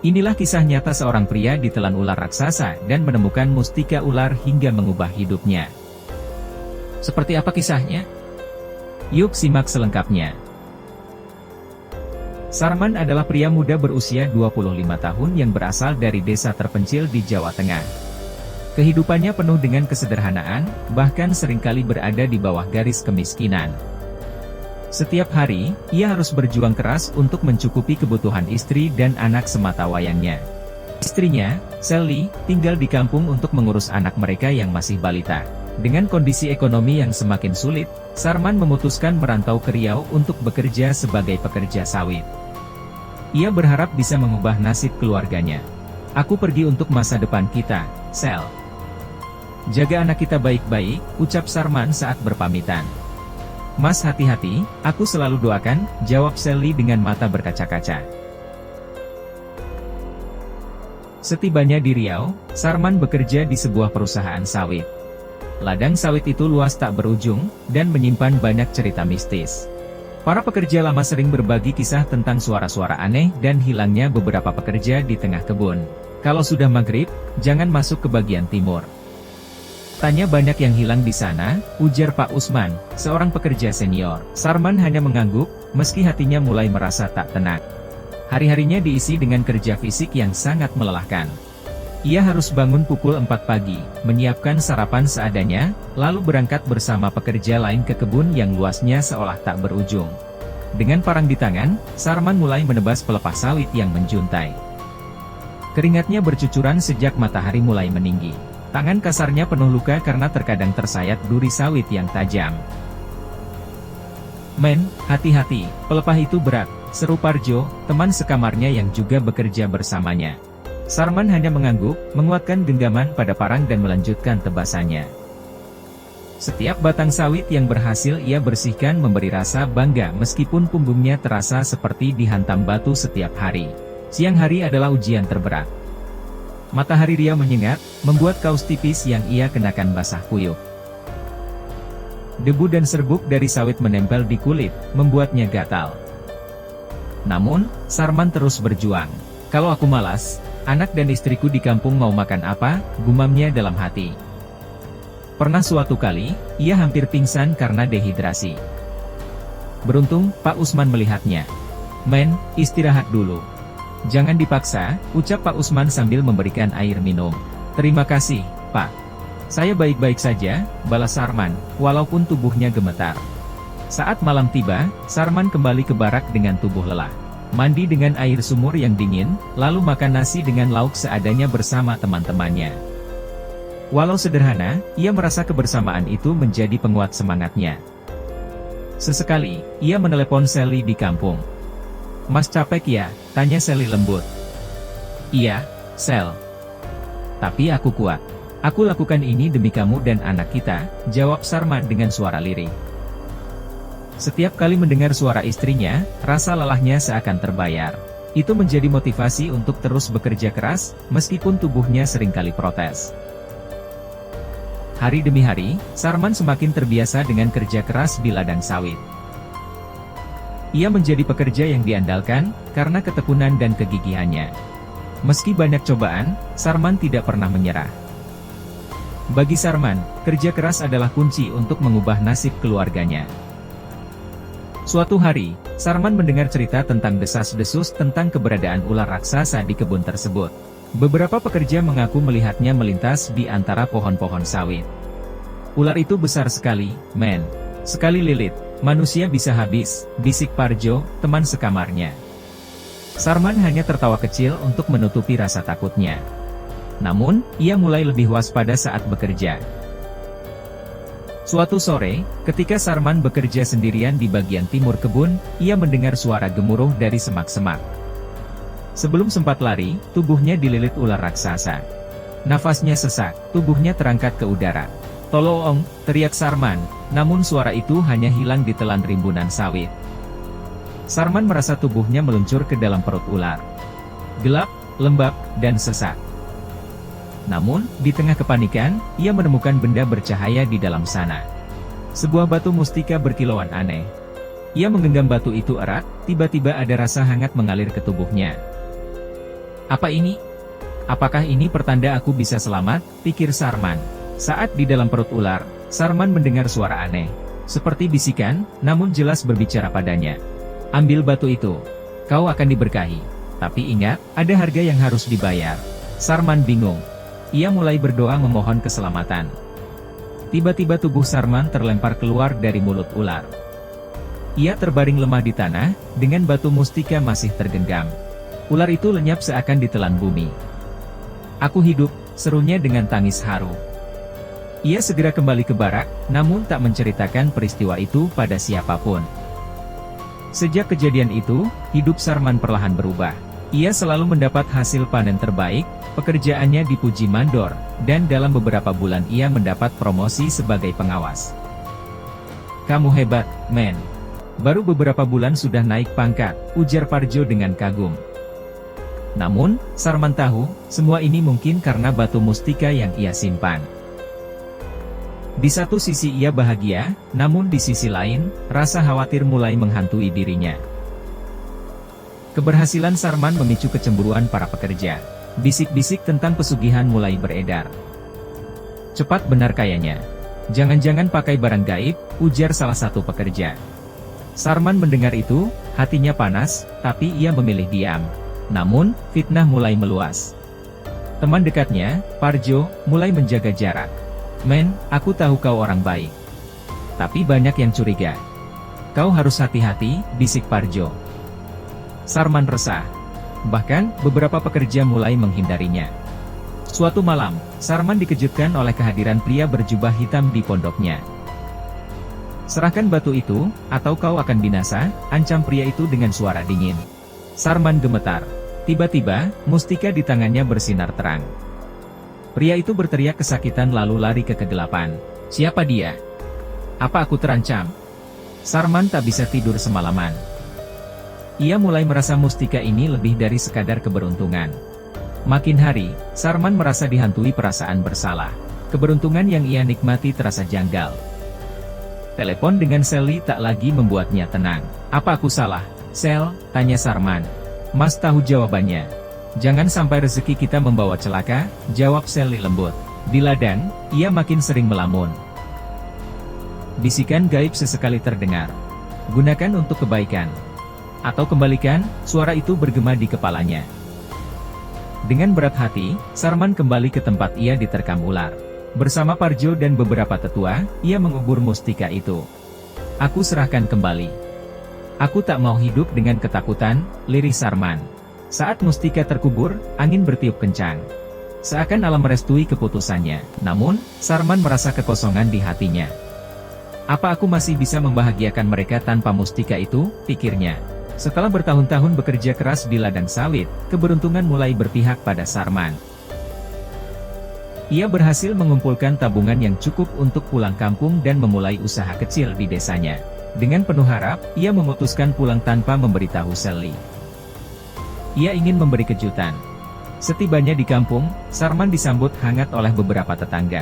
Inilah kisah nyata seorang pria ditelan ular raksasa dan menemukan mustika ular hingga mengubah hidupnya. Seperti apa kisahnya? Yuk simak selengkapnya. Sarman adalah pria muda berusia 25 tahun yang berasal dari desa terpencil di Jawa Tengah. Kehidupannya penuh dengan kesederhanaan, bahkan seringkali berada di bawah garis kemiskinan. Setiap hari, ia harus berjuang keras untuk mencukupi kebutuhan istri dan anak sematawayangnya. Istrinya, Sally, tinggal di kampung untuk mengurus anak mereka yang masih balita. Dengan kondisi ekonomi yang semakin sulit, Sarman memutuskan merantau ke Riau untuk bekerja sebagai pekerja sawit. Ia berharap bisa mengubah nasib keluarganya. "Aku pergi untuk masa depan kita, Sel. Jaga anak kita baik-baik," ucap Sarman saat berpamitan. "Mas hati-hati, aku selalu doakan," jawab Sally dengan mata berkaca-kaca. Setibanya di Riau, Sarman bekerja di sebuah perusahaan sawit. Ladang sawit itu luas tak berujung, dan menyimpan banyak cerita mistis. Para pekerja lama sering berbagi kisah tentang suara-suara aneh dan hilangnya beberapa pekerja di tengah kebun. "Kalau sudah maghrib, jangan masuk ke bagian timur. Tanya banyak yang hilang di sana," ujar Pak Usman, seorang pekerja senior. Sarman hanya mengangguk, meski hatinya mulai merasa tak tenang. Hari-harinya diisi dengan kerja fisik yang sangat melelahkan. Ia harus bangun pukul 4 pagi, menyiapkan sarapan seadanya, lalu berangkat bersama pekerja lain ke kebun yang luasnya seolah tak berujung. Dengan parang di tangan, Sarman mulai menebas pelepah sawit yang menjuntai. Keringatnya bercucuran sejak matahari mulai meninggi. Tangan kasarnya penuh luka karena terkadang tersayat duri sawit yang tajam. "Men, hati-hati, pelepah itu berat," seru Parjo, teman sekamarnya yang juga bekerja bersamanya. Sarman hanya mengangguk, menguatkan genggaman pada parang dan melanjutkan tebasannya. Setiap batang sawit yang berhasil ia bersihkan memberi rasa bangga meskipun punggungnya terasa seperti dihantam batu setiap hari. Siang hari adalah ujian terberat. Matahari Riau menyengat, membuat kaos tipis yang ia kenakan basah kuyup. Debu dan serbuk dari sawit menempel di kulit, membuatnya gatal. Namun, Sarman terus berjuang. "Kalau aku malas, anak dan istriku di kampung mau makan apa?" gumamnya dalam hati. Pernah suatu kali, ia hampir pingsan karena dehidrasi. Beruntung, Pak Usman melihatnya. "Men, istirahat dulu. Jangan dipaksa," ucap Pak Usman sambil memberikan air minum. "Terima kasih, Pak. Saya baik-baik saja," balas Sarman, walaupun tubuhnya gemetar. Saat malam tiba, Sarman kembali ke barak dengan tubuh lelah. Mandi dengan air sumur yang dingin, lalu makan nasi dengan lauk seadanya bersama teman-temannya. Walau sederhana, ia merasa kebersamaan itu menjadi penguat semangatnya. Sesekali, ia menelepon Sally di kampung. "Mas capek ya?" tanya Sally lembut. "Iya, Sel. Tapi aku kuat. Aku lakukan ini demi kamu dan anak kita," jawab Sarman dengan suara lirih. Setiap kali mendengar suara istrinya, rasa lelahnya seakan terbayar. Itu menjadi motivasi untuk terus bekerja keras, meskipun tubuhnya seringkali protes. Hari demi hari, Sarman semakin terbiasa dengan kerja keras di ladang sawit. Ia menjadi pekerja yang diandalkan, karena ketekunan dan kegigihannya. Meski banyak cobaan, Sarman tidak pernah menyerah. Bagi Sarman, kerja keras adalah kunci untuk mengubah nasib keluarganya. Suatu hari, Sarman mendengar cerita tentang desas-desus tentang keberadaan ular raksasa di kebun tersebut. Beberapa pekerja mengaku melihatnya melintas di antara pohon-pohon sawit. "Ular itu besar sekali, men. Sekali lilit, manusia bisa habis," bisik Parjo, teman sekamarnya. Sarman hanya tertawa kecil untuk menutupi rasa takutnya. Namun, ia mulai lebih waspada saat bekerja. Suatu sore, ketika Sarman bekerja sendirian di bagian timur kebun, ia mendengar suara gemuruh dari semak-semak. Sebelum sempat lari, tubuhnya dililit ular raksasa. Nafasnya sesak, tubuhnya terangkat ke udara. "Tolong!" teriak Sarman, namun suara itu hanya hilang ditelan rimbunan sawit. Sarman merasa tubuhnya meluncur ke dalam perut ular. Gelap, lembab, dan sesak. Namun, di tengah kepanikan, ia menemukan benda bercahaya di dalam sana. Sebuah batu mustika berkilauan aneh. Ia menggenggam batu itu erat, tiba-tiba ada rasa hangat mengalir ke tubuhnya. Apa ini? Apakah ini pertanda aku bisa selamat? Pikir Sarman. Saat di dalam perut ular, Sarman mendengar suara aneh. Seperti bisikan, namun jelas berbicara padanya. Ambil batu itu. Kau akan diberkahi. Tapi ingat, ada harga yang harus dibayar. Sarman bingung. Ia mulai berdoa memohon keselamatan. Tiba-tiba tubuh Sarman terlempar keluar dari mulut ular. Ia terbaring lemah di tanah, dengan batu mustika masih tergenggam. Ular itu lenyap seakan ditelan bumi. Aku hidup, serunya dengan tangis haru. Ia segera kembali ke barak, namun tak menceritakan peristiwa itu pada siapapun. Sejak kejadian itu, hidup Sarman perlahan berubah. Ia selalu mendapat hasil panen terbaik, pekerjaannya dipuji mandor, dan dalam beberapa bulan ia mendapat promosi sebagai pengawas. Kamu hebat, men. Baru beberapa bulan sudah naik pangkat, ujar Parjo dengan kagum. Namun, Sarman tahu, semua ini mungkin karena batu mustika yang ia simpan. Di satu sisi ia bahagia, namun di sisi lain, rasa khawatir mulai menghantui dirinya. Keberhasilan Sarman memicu kecemburuan para pekerja. Bisik-bisik tentang pesugihan mulai beredar. Cepat benar kayaknya. Jangan-jangan pakai barang gaib, ujar salah satu pekerja. Sarman mendengar itu, hatinya panas, tapi ia memilih diam. Namun, fitnah mulai meluas. Teman dekatnya, Parjo, mulai menjaga jarak. Men, aku tahu kau orang baik. Tapi banyak yang curiga. Kau harus hati-hati, bisik Parjo. Sarman resah. Bahkan, beberapa pekerja mulai menghindarinya. Suatu malam, Sarman dikejutkan oleh kehadiran pria berjubah hitam di pondoknya. Serahkan batu itu, atau kau akan binasa, ancam pria itu dengan suara dingin. Sarman gemetar. Tiba-tiba, mustika di tangannya bersinar terang. Pria itu berteriak kesakitan lalu lari ke kegelapan. Siapa dia? Apa aku terancam? Sarman tak bisa tidur semalaman. Ia mulai merasa mustika ini lebih dari sekadar keberuntungan. Makin hari, Sarman merasa dihantui perasaan bersalah. Keberuntungan yang ia nikmati terasa janggal. Telepon dengan Sally tak lagi membuatnya tenang. Apa aku salah, Sel? Tanya Sarman. Mas tahu jawabannya. Jangan sampai rezeki kita membawa celaka, jawab Sally lembut. Di ladang, ia makin sering melamun. Bisikan gaib sesekali terdengar. Gunakan untuk kebaikan. Atau kembalikan, suara itu bergema di kepalanya. Dengan berat hati, Sarman kembali ke tempat ia diterkam ular. Bersama Parjo dan beberapa tetua, ia mengubur mustika itu. Aku serahkan kembali. Aku tak mau hidup dengan ketakutan, lirih Sarman. Saat mustika terkubur, angin bertiup kencang. Seakan alam merestui keputusannya, namun, Sarman merasa kekosongan di hatinya. Apa aku masih bisa membahagiakan mereka tanpa mustika itu, pikirnya. Setelah bertahun-tahun bekerja keras di ladang sawit, keberuntungan mulai berpihak pada Sarman. Ia berhasil mengumpulkan tabungan yang cukup untuk pulang kampung dan memulai usaha kecil di desanya. Dengan penuh harap, ia memutuskan pulang tanpa memberitahu Sally. Ia ingin memberi kejutan. Setibanya di kampung, Sarman disambut hangat oleh beberapa tetangga.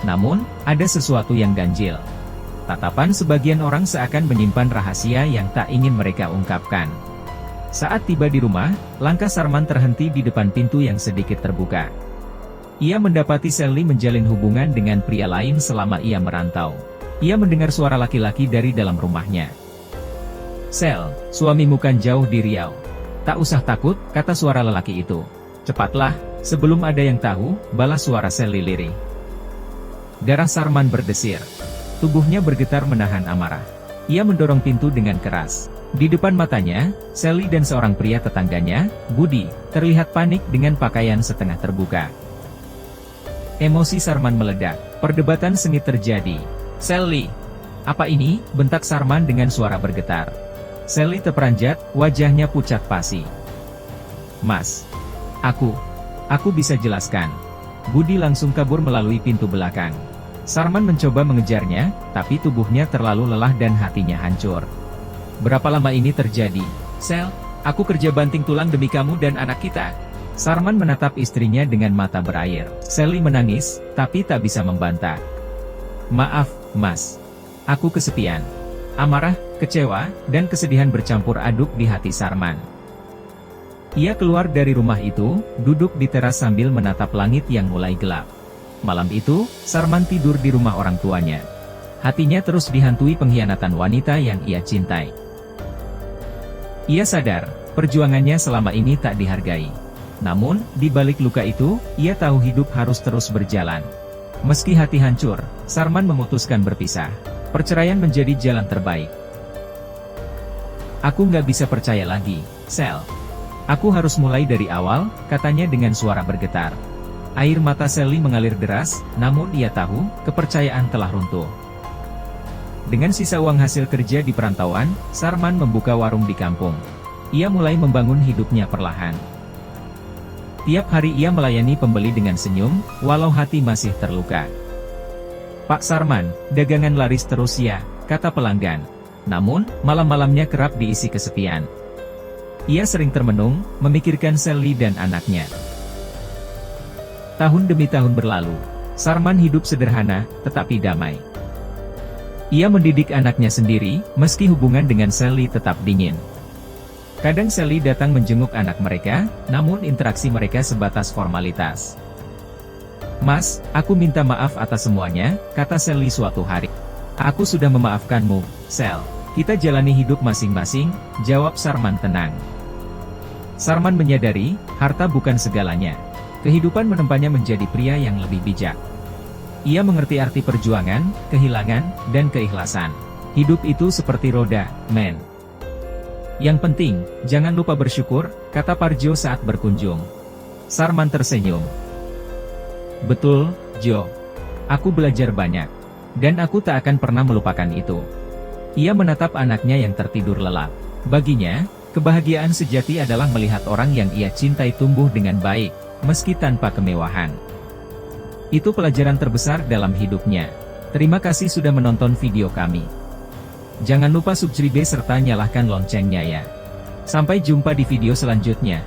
Namun, ada sesuatu yang ganjil. Tatapan sebagian orang seakan menyimpan rahasia yang tak ingin mereka ungkapkan. Saat tiba di rumah, langkah Sarman terhenti di depan pintu yang sedikit terbuka. Ia mendapati Sally menjalin hubungan dengan pria lain selama ia merantau. Ia mendengar suara laki-laki dari dalam rumahnya. Sel, suamimu kan jauh di Riau. Tak usah takut, kata suara lelaki itu. Cepatlah, sebelum ada yang tahu, balas suara Sally lirih. Darah Sarman berdesir. Tubuhnya bergetar menahan amarah. Ia mendorong pintu dengan keras. Di depan matanya, Sally dan seorang pria tetangganya, Budi, terlihat panik dengan pakaian setengah terbuka. Emosi Sarman meledak. Perdebatan sengit terjadi. Sally! Apa ini? Bentak Sarman dengan suara bergetar. Sally terperanjat, wajahnya pucat pasi. Mas! Aku bisa jelaskan. Budi langsung kabur melalui pintu belakang. Sarman mencoba mengejarnya, tapi tubuhnya terlalu lelah dan hatinya hancur. Berapa lama ini terjadi? Sel, aku kerja banting tulang demi kamu dan anak kita. Sarman menatap istrinya dengan mata berair. Sally menangis, tapi tak bisa membantah. Maaf, Mas. Aku kesepian. Amarah, kecewa, dan kesedihan bercampur aduk di hati Sarman. Ia keluar dari rumah itu, duduk di teras sambil menatap langit yang mulai gelap. Malam itu, Sarman tidur di rumah orang tuanya. Hatinya terus dihantui pengkhianatan wanita yang ia cintai. Ia sadar, perjuangannya selama ini tak dihargai. Namun, di balik luka itu, ia tahu hidup harus terus berjalan. Meski hati hancur, Sarman memutuskan berpisah. Perceraian menjadi jalan terbaik. Aku nggak bisa percaya lagi, Sel. Aku harus mulai dari awal, katanya dengan suara bergetar. Air mata Sally mengalir deras, namun ia tahu, kepercayaan telah runtuh. Dengan sisa uang hasil kerja di perantauan, Sarman membuka warung di kampung. Ia mulai membangun hidupnya perlahan. Tiap hari ia melayani pembeli dengan senyum, walau hati masih terluka. Pak Sarman, dagangan laris terus ya, kata pelanggan. Namun, malam-malamnya kerap diisi kesepian. Ia sering termenung, memikirkan Sally dan anaknya. Tahun demi tahun berlalu, Sarman hidup sederhana, tetapi damai. Ia mendidik anaknya sendiri, meski hubungan dengan Sally tetap dingin. Kadang Sally datang menjenguk anak mereka, namun interaksi mereka sebatas formalitas. Mas, aku minta maaf atas semuanya, kata Sally suatu hari. Aku sudah memaafkanmu, Sel. Kita jalani hidup masing-masing, jawab Sarman tenang. Sarman menyadari, harta bukan segalanya. Kehidupan menempanya menjadi pria yang lebih bijak. Ia mengerti arti perjuangan, kehilangan, dan keikhlasan. Hidup itu seperti roda, men. Yang penting, jangan lupa bersyukur, kata Parjo saat berkunjung. Sarman tersenyum. Betul, Jo. Aku belajar banyak. Dan aku tak akan pernah melupakan itu. Ia menatap anaknya yang tertidur lelap. Baginya, kebahagiaan sejati adalah melihat orang yang ia cintai tumbuh dengan baik, meski tanpa kemewahan. Itu pelajaran terbesar dalam hidupnya. Terima kasih sudah menonton video kami. Jangan lupa subscribe serta nyalakan loncengnya ya. Sampai jumpa di video selanjutnya.